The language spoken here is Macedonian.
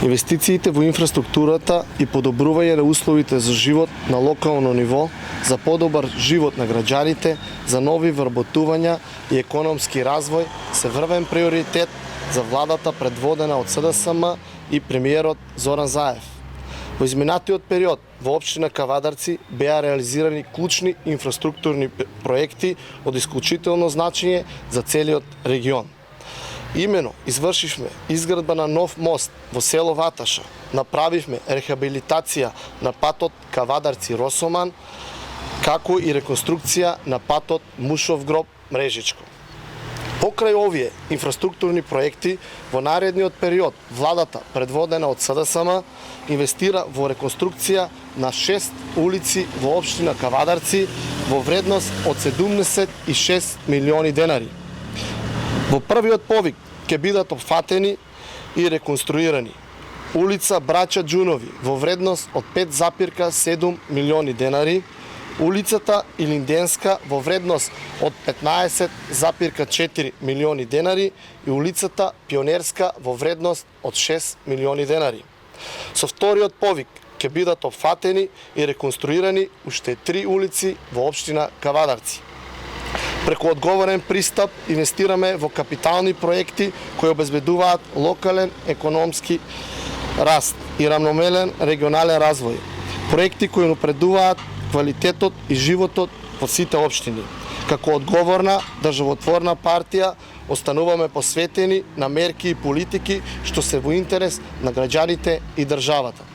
Инвестициите во инфраструктурата и подобрување на условите за живот на локално ниво, за подобар живот на граѓаните, за нови вработувања и економски развој се врвен приоритет за владата предводена од СДСМ и премиерот Зоран Заев. Во изминатиот период во општина Кавадарци беа реализирани клучни инфраструктурни проекти од исклучително значење за целиот регион. Имено извршивме изградба на нов мост во село Ваташа, направивме рехабилитација на патот Кавадарци-Росоман, како и реконструкција на патот Мушов гроб-Мрежичко. Покрај овие инфраструктурни проекти, во наредниот период владата, предводена од СДСМ, инвестира во реконструкција на 6 улици во општина Кавадарци во вредност од 76 милиони денари. Во првиот повик ќе бидат опфатени и реконструирани улица Браќа Џунови во вредност од 5,7 милиони денари, улицата Илинденска во вредност од 15,4 милиони денари и улицата Пионерска во вредност од 6 милиони денари. Со вториот повик ќе бидат опфатени и реконструирани уште 3 улици во општина Кавадарци. Преку одговорен пристап инвестираме во капитални проекти кои обезбедуваат локален економски раст и рамномерен регионален развој. Проекти кои напредуваат квалитетот и животот во сите општини. Како одговорна државотворна партија остануваме посветени на мерки и политики што се во интерес на граѓаните и државата.